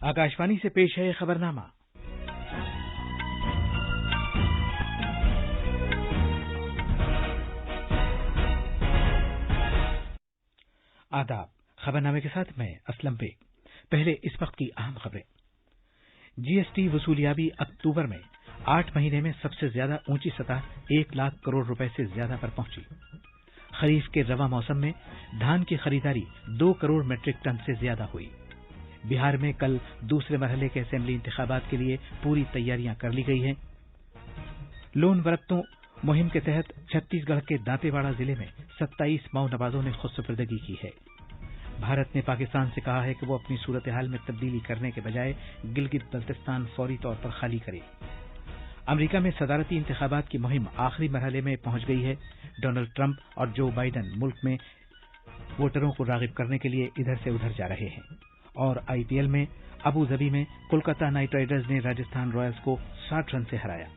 आकाशवाणी से पेश है खबरनामा। आदाब। खबरनामे के साथ मैं असलम बेग। पहले इस वक्त की अहम खबरें। जीएसटी वसूलियाबी अक्टूबर में 8 महीने में सबसे ज्यादा ऊंची सतह 1 लाख करोड़ रुपए से ज्यादा पर पहुंची। खरीफ के रवा मौसम में धान की खरीदारी 2 करोड़ मीट्रिक टन से ज्यादा हुई। बिहार में कल दूसरे मरहले के असेंबली इंतखाबात के लिए पूरी तैयारियां कर ली गई हैं। लोन बरतों मुहिम के तहत छत्तीसगढ़ के दांतेवाड़ा जिले में 27 मऊ नवाजों ने खुदसुपुर्दगी की है। भारत ने पाकिस्तान से कहा है कि वो अपनी सूरत हाल में तब्दीली करने के बजाय गिलगित बल्तिस्तान फौरी तौर पर खाली करे। अमेरिका में सदारती इंतखाबात की मुहिम आखिरी मरहले में पहुंच गई है। डोनाल्ड ट्रंप और जो बाइडन मुल्क में वोटरों को रागिब करने के लिए इधर से उधर जा रहे हैं। और आईपीएल में अबू धाबी में कोलकाता नाइट राइडर्स ने राजस्थान रॉयल्स को 60 रन से हराया।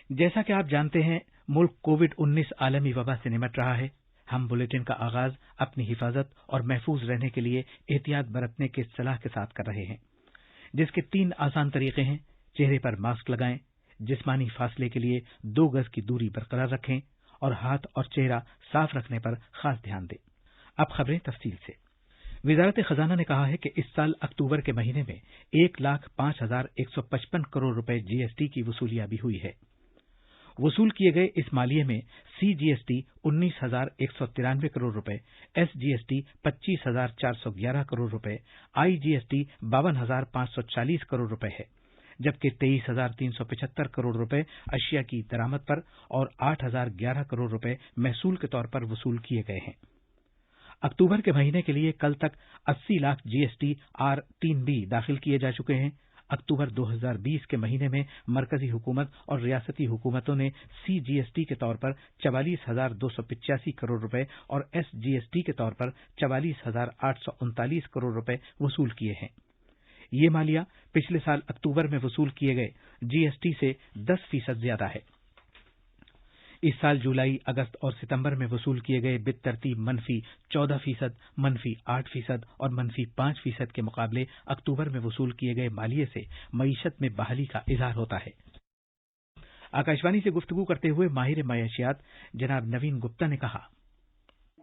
जैसा कि आप जानते हैं, मुल्क कोविड-19 आलमी वबा से निमट रहा है। हम बुलेटिन का आगाज अपनी हिफाजत और महफूज रहने के लिए एहतियात बरतने की सलाह के साथ कर रहे हैं, जिसके 3 आसान तरीके हैं। चेहरे पर मास्क लगाएं, जिस्मानी फासले के लिए 2 गज की दूरी बरकरार रखें और हाथ और चेहरा साफ रखने पर खास ध्यान दें। अब खबरें तफसील से। वजारत खजाना ने कहा है कि इस साल अक्टूबर के महीने में 1,05,155 करोड़ रुपए जीएसटी की वसूलियाबी हुई है। वसूल किए गए इस मालिये में सीजीएसटी 19,193 करोड़ रुपए, एसजीएसटी 25,411 करोड़ रुपए, आईजीएसटी 52,540 करोड़ रुपए है, जबकि 23,375 करोड़ रुपए अशिया की दरामद पर और 8,011 करोड़ रुपए महसूल के तौर पर वसूल किए गए हैं। अक्टूबर के महीने के लिए कल तक 80 लाख जीएसटी R3B दाखिल किए जा चुके हैं। अक्टूबर 2020 के महीने में मरकजी हुकूमत और रियासती हुकूमतों ने सीजीएसटी के तौर पर 44,285 करोड़ रुपए और एसजीएसटी के तौर पर 44,839 करोड़ रुपए वसूल किए हैं। ये मालिया पिछले साल अक्टूबर में वसूल किए गए जीएसटी से 10% ज्यादा है। इस साल जुलाई, अगस्त और सितंबर में वसूल किए गए बितरतीब -14%, -8% और -5% के मुकाबले अक्टूबर में वसूल किए गए मालिये से मईशत में बहाली का इजहार होता है। आकाशवाणी से गुफ्तगू करते हुए माहिर मयाशियात जनाब नवीन गुप्ता ने कहा,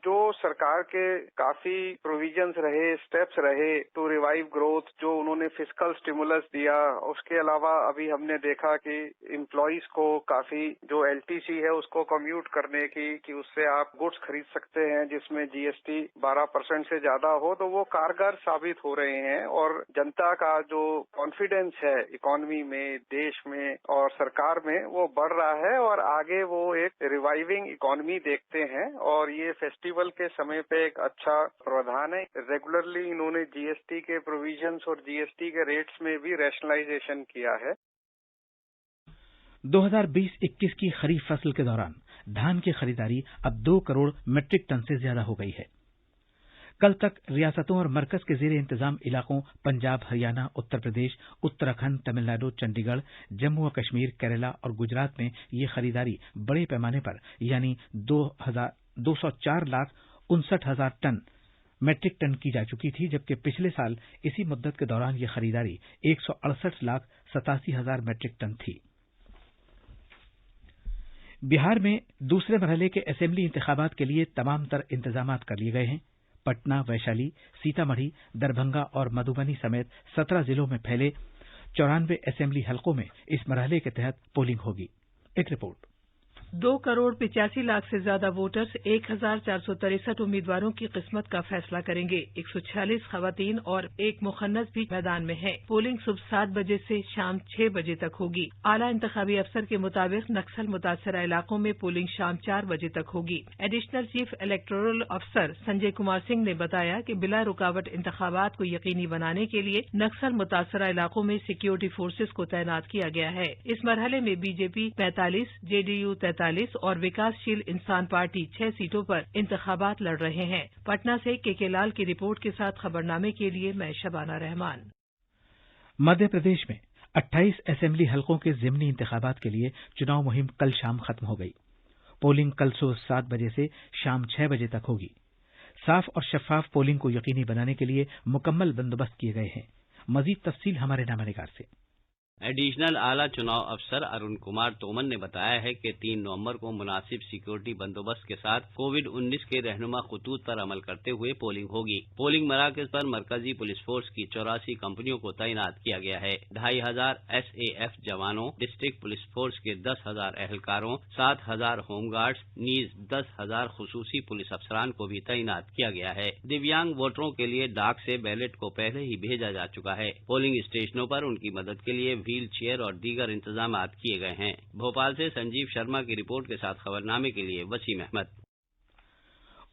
जो सरकार के काफी प्रोविजंस रहे, स्टेप्स रहे टू रिवाइव ग्रोथ, जो उन्होंने फिस्कल स्टिमुलस दिया, उसके अलावा अभी हमने देखा कि एम्प्लॉइज को काफी जो एलटीसी है उसको कम्यूट करने की, कि उससे आप गुड्स खरीद सकते हैं जिसमें जीएसटी 12% से ज्यादा हो, तो वो कारगर साबित हो रहे हैं और जनता का जो कॉन्फिडेंस है इकोनॉमी में, देश में और सरकार में, वो बढ़ रहा है और आगे वो एक रिवाइविंग इकोनॉमी देखते हैं। और ये फेस्टिवल के समय पे एक अच्छा प्रावधान है। रेगुलरली इन्होंने जीएसटी के प्रोविजंस और जीएसटी के रेट्स में भी रैशनलाइजेशन किया है। 2020-21 की खरीफ फसल के दौरान धान की खरीदारी अब 2 करोड़ मीट्रिक टन से ज्यादा हो गई है। कल तक रियासतों और मरकज के जेर इंतजाम इलाकों पंजाब, हरियाणा, उत्तर प्रदेश, उत्तराखंड, तमिलनाडु, चंडीगढ़, जम्मू और कश्मीर, केरला और गुजरात में ये खरीदारी बड़े पैमाने पर यानी 204,59,000 टन मीट्रिक टन की जा चुकी थी, जबकि पिछले साल इसी मुद्दत के दौरान यह खरीदारी 168,87,000 मीट्रिक टन थी। बिहार में दूसरे मरहले के असेंबली इंतखाबात के लिए तमाम तर इंतजामात कर लिए गए हैं। पटना, वैशाली, सीतामढ़ी, दरभंगा और मधुबनी समेत 17 जिलों में फैले 94 असेंबली हलकों में इस मरहले के तहत पोलिंग होगी। एक रिपोर्ट। 2 करोड़ 85 लाख से ज्यादा वोटर्स 1,463 उम्मीदवारों की किस्मत का फैसला करेंगे। 146 खवातीन और 1 मुखन्नस भी मैदान में है। पोलिंग सुबह 7 बजे से शाम 6 बजे तक होगी। आला इंतखाबी अफसर के मुताबिक नक्सल मुतासरा इलाकों में पोलिंग शाम 4 बजे तक होगी। एडिशनल चीफ इलेक्टोरल अफसर संजय कुमार सिंह ने बताया कि बिला रुकावट इंतखाबात को यकीनी बनाने के लिए नक्सल मुतासरा इलाकों में सिक्योरिटी फोर्सेज को तैनात किया गया है। इस मरहले में बीजेपी 45, जेडीयू 43 और विकासशील इंसान पार्टी 6 सीटों पर इंतखाबात लड़ रहे हैं। पटना से के लाल की रिपोर्ट के साथ खबरनामे के लिए मैं शबाना रहमान। मध्य प्रदेश में 28 असेंबली हलकों के ज़िमनी इंतखाबात के लिए चुनाव मुहिम कल शाम खत्म हो गई। पोलिंग कल सुबह 7 बजे से शाम 6 बजे तक होगी। साफ और शफाफ पोलिंग को यकीनी बनाने के लिए मुकम्मल बंदोबस्त किए गए हैं। मजीद तफसील हमारे नामानिगार से। एडिशनल आला चुनाव अफसर अरुण कुमार तोमर ने बताया है कि 3 नवंबर को मुनासिब सिक्योरिटी बंदोबस्त के साथ कोविड-19 के रहनुमा खतूत पर अमल करते हुए पोलिंग होगी। पोलिंग मराकज पर मरकजी पुलिस फोर्स की 84 कंपनियों को तैनात किया गया है। 2500 SAF जवानों, डिस्ट्रिक्ट पुलिस फोर्स के 10,000 एहलकारों, 7,000 होमगार्ड्स, नीज 10,000 खुसूसी पुलिस अफसरान को भी तैनात किया गया है। दिव्यांग वोटरों के लिए डाक से बैलेट को पहले ही भेजा जा चुका है। पोलिंग स्टेशनों पर उनकी मदद के लिए व्हील चेयर और दीगर इंतजाम किए गए हैं। भोपाल से संजीव शर्मा की रिपोर्ट के साथ खबरनामे के लिए वसीम अहमद।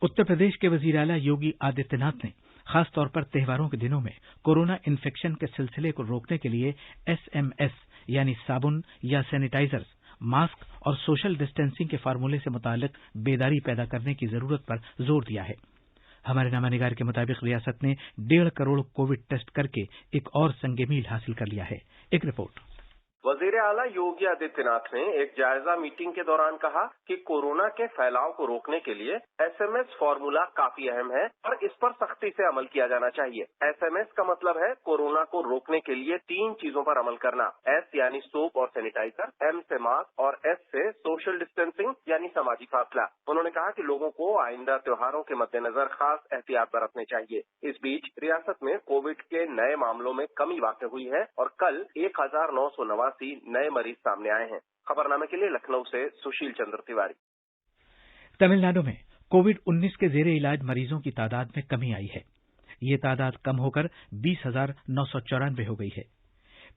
उत्तर प्रदेश के वजीर आला योगी आदित्यनाथ ने खास तौर पर त्योहारों के दिनों में कोरोना इन्फेक्शन के सिलसिले को रोकने के लिए SMS यानी साबुन या सैनिटाइजर्स, मास्क और सोशल डिस्टेंसिंग के फार्मूले से मुतालिक बेदारी पैदा करने की जरूरत पर जोर दिया है। हमारे नामानिगार के मुताबिक रियासत ने 1.5 करोड़ कोविड टेस्ट करके एक और संगे मील हासिल कर लिया है। एक रिपोर्ट। वजीर आला योगी आदित्यनाथ ने एक जायजा मीटिंग के दौरान कहा कि कोरोना के फैलाव को रोकने के लिए SMS फॉर्मूला काफी अहम है और इस पर सख्ती से अमल किया जाना चाहिए। SMS का मतलब है कोरोना को रोकने के लिए 3 चीजों पर अमल करना। S यानी सोप और सैनिटाइजर, M से मास्क और S से सोशल डिस्टेंसिंग यानी सामाजिक फासला। उन्होंने कहा कि लोगों को आइंदा त्योहारों के मद्देनजर खास एहतियात बरतने चाहिए। इस बीच रियासत में कोविड के नए मामलों में कमी वाक़ हुई है और कल 1989 नए मरीज सामने आए हैं। खबरनामे के लिए लखनऊ से सुशील चंद्र तिवारी। तमिलनाडु में कोविड-19 के जेरे इलाज मरीजों की तादाद में कमी आई है। ये तादाद कम होकर 20,994 हो गई है।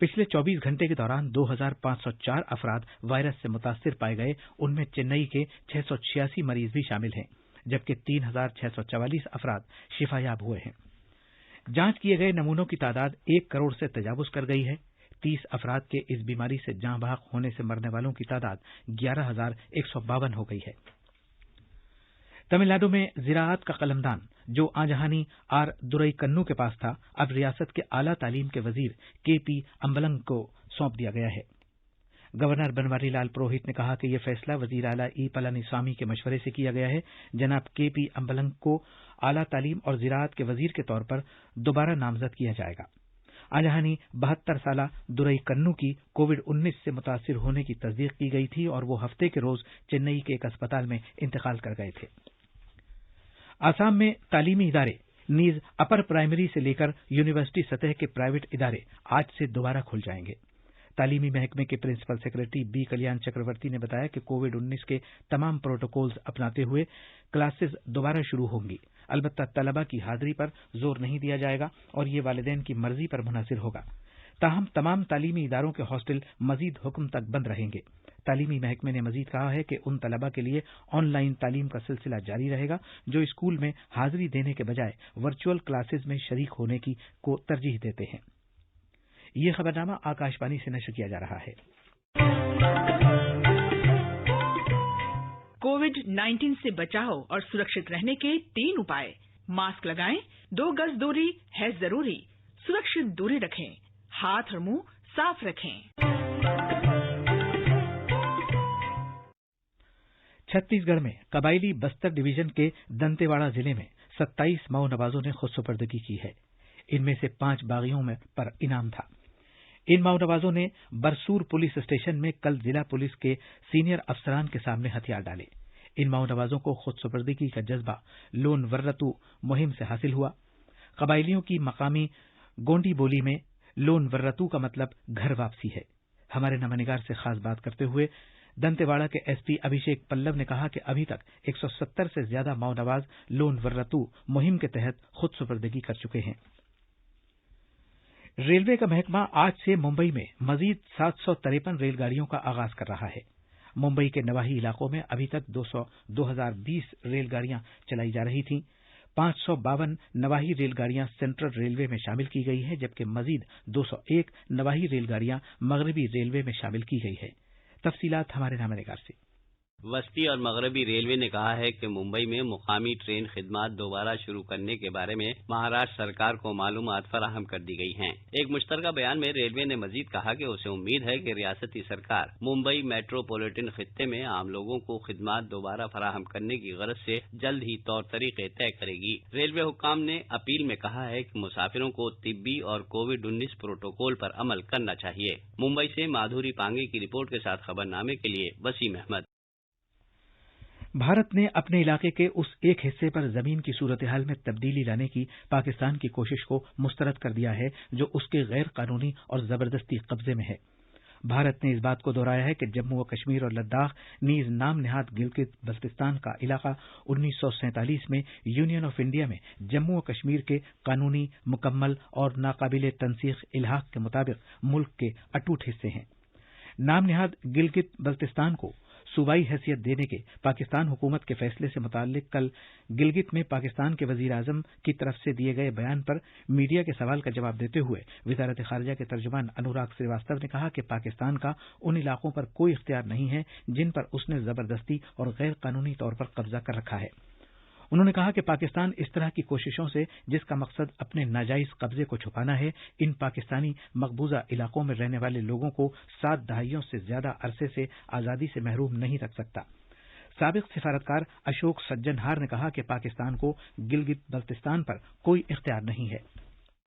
पिछले 24 घंटे के दौरान 2,504 अफराद वायरस से मुतासिर पाए गए। उनमें चेन्नई के 686 मरीज भी शामिल हैं, जबकि 3,644 अफराद शिफायाब हुए हैं। जांच किए गए नमूनों की तादाद 1 करोड़ से तजावुज कर गई है। 30 अफराद के इस बीमारी से जाँ बहक होने से मरने वालों की तादाद 11,152 हो गई है। तमिलनाडु में ज़िराअत का कलमदान जो आजहानी आर दुरईकन्नू के पास था, अब रियासत के आला तालीम के वजीर KP अम्बलंग को सौंप दिया गया है। गवर्नर बनवारी लाल पुरोहित ने कहा कि यह फैसला वजीर आला E पलानीस्वामी के मशवरे से किया गया है। जनाब KP अम्बलंग को आला तालीम और ज़िराअत के वजीर के तौर पर दोबारा नामजद किया जाएगा। आजहानी 72 साला दुरईकन्नू की कोविड-19 से मुतासिर होने की तस्दीक की गई थी और वो हफ्ते के रोज चेन्नई के एक अस्पताल में इंतकाल कर गए थे। आसाम में तालीमी इदारे नीज अपर प्राइमरी से लेकर यूनिवर्सिटी सतह के प्राइवेट इदारे आज से दोबारा खुल जाएंगे। तालीमी महकमे के प्रिंसिपल सेक्रेटरी B कल्याण चक्रवर्ती ने बताया कि कोविड-19 के तमाम प्रोटोकॉल्स अपनाते हुए क्लासेस दोबारा शुरू होंगी। अलबत्ता तलबा की हाजिरी पर जोर नहीं दिया जाएगा और ये वालिदैन की मर्जी पर मुनहसिर होगा। ताहम तमाम तालीमी इदारों के हॉस्टल मजीद हुक्म तक बंद रहेंगे। तालीमी महकमे ने मजीद कहा है कि उन तलबा के लिए ऑनलाइन तालीम का सिलसिला जारी रहेगा जो स्कूल में हाजिरी देने के बजाय वर्चुअल क्लासेज में शरीक होने की को तरजीह देते हैं। ये खबरनामा आकाशवाणी से नशर किया जा रहा है। कोविड-19 से बचाव और सुरक्षित रहने के 3 उपाय। मास्क लगाएं, 2 गज दूरी है जरूरी, सुरक्षित दूरी रखें, हाथ और मुंह साफ रखें। छत्तीसगढ़ में कबायली बस्तर डिवीजन के दंतेवाड़ा जिले में 27 माओ नवाजों ने खुदसुपर्दगी की है। इनमें से 5 बागियों में पर इनाम था। इन माओ नवाजों ने बरसूर पुलिस स्टेशन में कल जिला पुलिस के सीनियर अफसरान के सामने हथियार डाले। इन माओ नवाजों को खुदसुपर्दगी का जज्बा लोन वर्रतू मुहिम से हासिल हुआ। कबायलियों की मकामी गोंडी बोली में लोन वर्रतू का मतलब घर वापसी है। हमारे नामानिगार से खास बात करते हुए दंतेवाड़ा के SP अभिषेक पल्लव ने कहा कि अभी तक 170 से ज्यादा माओ नवाज लोन वर्रतू मुहिम के तहत खुदसुपर्दगी कर चुके हैं। रेलवे का महकमा आज से मुंबई में मजीद 753 रेलगाड़ियों का आगाज कर रहा है। मुंबई के नवाही इलाकों में अभी तक 2020 रेलगाड़ियां चलाई जा रही थीं। 552 नवाही रेलगाड़ियां सेंट्रल रेलवे में शामिल की गई है, जबकि मजीद 201 नवाही रेलगाड़ियां मगरबी रेलवे में शामिल की गई है। तफसीलात हमारे नामानिगार से। वस्ती और मगरबी रेलवे ने कहा है कि मुंबई में मुकामी ट्रेन खिदमात दोबारा शुरू करने के बारे में महाराष्ट्र सरकार को मालूमात फराहम कर दी गई हैं। एक मुश्तरका बयान में रेलवे ने मजीद कहा कि उसे उम्मीद है कि रियासती सरकार मुंबई मेट्रोपॉलिटन खित्ते में आम लोगों को खिदमात दोबारा फराहम करने की गरज से जल्द ही तौर तरीके तय करेगी। रेलवे हुक्काम ने अपील में कहा है कि मुसाफिरों को तिब्बी और कोविड-19 प्रोटोकॉल पर अमल करना चाहिए। मुंबई से माधुरी पांगे की रिपोर्ट के साथ खबरनामे के लिए वसीम अहमद। भारत ने अपने इलाके के उस एक हिस्से पर जमीन की सूरत हाल में तब्दीली लाने की पाकिस्तान की कोशिश को मुस्तरद कर दिया है जो उसके गैर कानूनी और जबरदस्ती कब्जे में है। भारत ने इस बात को दोहराया है कि जम्मू व कश्मीर और लद्दाख नीज नाम नेहाद गिलगित बल्तिस्तान का इलाका 1947 में यूनियन ऑफ इंडिया में जम्मू व कश्मीर के कानूनी, मुकम्मल और नाकाबिले तंसीख इल्हाक के मुताबिक मुल्क के अटूट हिस्से हैं। नाम नेहाद गिलगित बल्तिस्तान को सूबाई हैसियत देने के पाकिस्तान हुकूमत के फैसले से मुताल्लिक कल गिलगित में पाकिस्तान के वजीर आजम की तरफ से दिए गए बयान पर मीडिया के सवाल का जवाब देते हुए वजारत खारजा के तर्जुमान अनुराग श्रीवास्तव ने कहा कि पाकिस्तान का उन इलाकों पर कोई इख्तियार नहीं है जिन पर उसने जबरदस्ती और गैर कानूनी तौर पर कब्जा कर रखा है। उन्होंने कहा कि पाकिस्तान इस तरह की कोशिशों से जिसका मकसद अपने नाजायज कब्जे को छुपाना है, इन पाकिस्तानी मकबूजा इलाकों में रहने वाले लोगों को 7 दहाइयों से ज्यादा अरसे से आजादी से महरूम नहीं रख सकता। साबिक सिफारतकार अशोक सज्जनहार ने कहा कि पाकिस्तान को गिलगित बल्तिस्तान पर कोई इख्तियार नहीं है।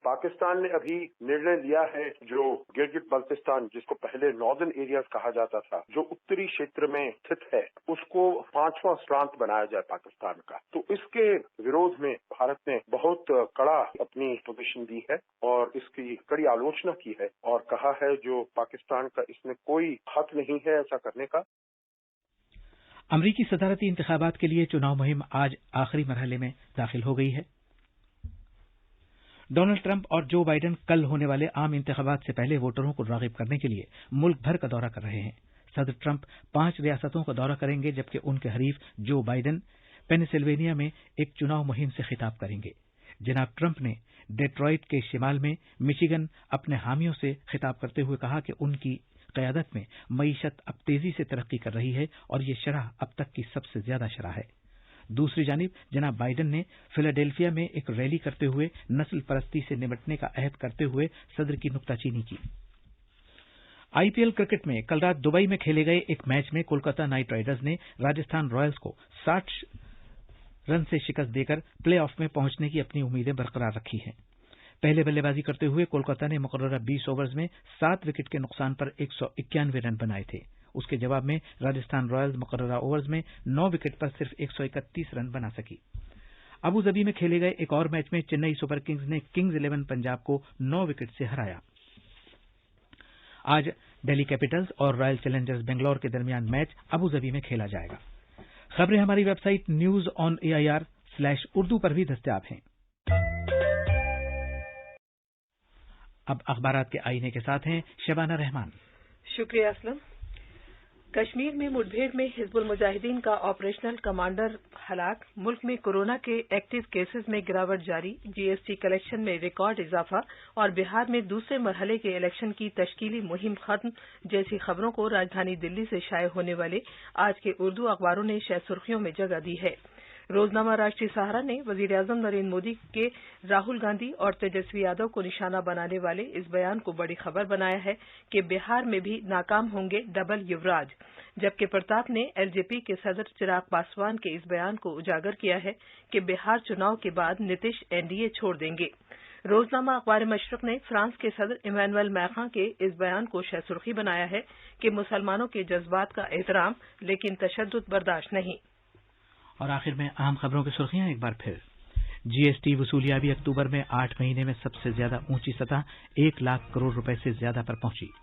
पाकिस्तान ने अभी निर्णय लिया है जो गिलगित बल्तिस्तान, जिसको पहले नॉर्दर्न एरियाज कहा जाता था, जो उत्तरी क्षेत्र में स्थित है, उसको 5वां प्रांत बनाया जाए पाकिस्तान का। तो इसके विरोध में भारत ने बहुत कड़ा अपनी पोजीशन दी है और इसकी कड़ी आलोचना की है और कहा है जो पाकिस्तान का इसमें कोई हक नहीं है ऐसा करने का। अमरीकी सदारती इंतखाबात के लिए चुनाव मुहिम आज आखिरी मरहले में दाखिल हो गई है। डोनाल्ड ट्रंप और जो बाइडेन कल होने वाले आम इंतखाबात से पहले वोटरों को राग़िब करने के लिए मुल्क भर का दौरा कर रहे हैं। सदर ट्रंप 5 रियासतों का दौरा करेंगे जबकि उनके हरीफ जो बाइडेन पेनिसिल्वेनिया में एक चुनाव मुहिम से खिताब करेंगे। जनाब ट्रंप ने डेट्रॉइट के शिमाल में मिशिगन अपने हामियों से खिताब करते हुए कहा कि उनकी क़यादत में मईशत अब तेजी से तरक्की कर रही है और ये शरह अब तक की सबसे ज्यादा शरह है। दूसरी जानिब जनाब बाइडेन ने फिलाडेल्फिया में एक रैली करते हुए नस्ल परस्ती से निपटने का अहद करते हुए सदर की नुक्ताचीनी की। आईपीएल क्रिकेट में कल रात दुबई में खेले गए एक मैच में कोलकाता नाइट राइडर्स ने राजस्थान रॉयल्स को 60 रन से शिकस्त देकर प्ले ऑफ में पहुंचने की अपनी उम्मीदें बरकरार रखी हैं। पहले बल्लेबाजी करते हुए कोलकाता ने मुकर्ररा 20 ओवर्स में 7 विकेट के नुकसान पर 191 रन बनाए थे। उसके जवाब में राजस्थान रॉयल्स मुकर्ररा ओवर्स में 9 विकेट पर सिर्फ 131 रन बना सकी। अबू धाबी में खेले गए एक और मैच में चेन्नई सुपर किंग्स ने किंग्स 11 पंजाब को 9 विकेट से हराया। आज दिल्ली कैपिटल्स और रॉयल चैलेंजर्स बेंगलौर के दरमियान मैच अबू धाबी में खेला जाएगा। खबरें हमारी वेबसाइट news.on.air/urdu पर भी दस्तयाब हैं। अब अखबारात के आईने के साथ हैं शबाना रहमान। शुक्रिया असलम। कश्मीर में मुठभेड़ में हिजबुल मुजाहिदीन का ऑपरेशनल कमांडर हलाक, मुल्क में कोरोना के एक्टिव केसेस में गिरावट जारी, जीएसटी कलेक्शन में रिकॉर्ड इजाफा और बिहार में दूसरे मरहले के इलेक्शन की तश्कीली मुहिम खत्म जैसी खबरों को राजधानी दिल्ली से शाये होने वाले आज के उर्दू अखबारों ने शह सुर्खियों में जगह दी है। रोजनामा राष्ट्रीय सहारा ने वजीर-ए-आजम नरेंद्र मोदी के राहुल गांधी और तेजस्वी यादव को निशाना बनाने वाले इस बयान को बड़ी खबर बनाया है कि बिहार में भी नाकाम होंगे डबल युवराज, जबकि प्रताप ने एलजेपी के सदर चिराग पासवान के इस बयान को उजागर किया है कि बिहार चुनाव के बाद नीतीश एनडीए छोड़ देंगे। रोजनामा अखबार मशरक ने फ्रांस के सदर इमैनुअल मैक्रों के इस बयान को शह सुर्खी बनाया है कि मुसलमानों के जज्बात का एहतराम लेकिन तशद्दुद बर्दाश्त नहीं। और आखिर में अहम खबरों की सुर्खियां एक बार फिर। जीएसटी वसूलियाबी अक्टूबर में 8 महीने में सबसे ज्यादा ऊंची सतह 1 लाख करोड़ रुपए से ज्यादा पर पहुंची।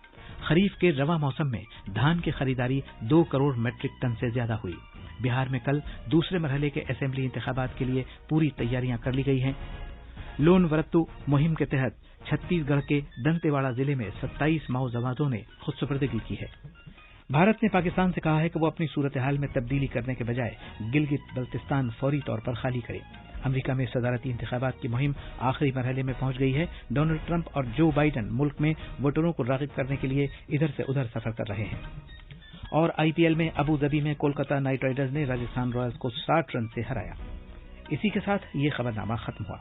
खरीफ के रवा मौसम में धान की खरीदारी 2 करोड़ मेट्रिक टन से ज्यादा हुई। बिहार में कल दूसरे मरहले के असेंबली इंतखाबात के लिए पूरी तैयारियां कर ली गई हैं। लोन वरत्तु मुहिम के तहत छत्तीसगढ़ के दंतेवाड़ा जिले में 27 माओ जमातों ने खुदसुपुर्दगी की है। भारत ने पाकिस्तान से कहा है कि वो अपनी सूरत हाल में तब्दीली करने के बजाय गिलगित बल्तिस्तान फौरी तौर पर खाली करे। अमेरिका में सदारती इंतखाबात की मुहिम आखिरी मरहले में पहुंच गई है। डोनाल्ड ट्रंप और जो बाइडेन मुल्क में वोटरों को राग़िब करने के लिए इधर से उधर सफर कर रहे हैं। और आईपीएल में अबू धाबी में कोलकाता नाइट राइडर्स ने राजस्थान रॉयल्स को 60 रन से हराया। इसी के साथ ये खबरनामा खत्म हुआ।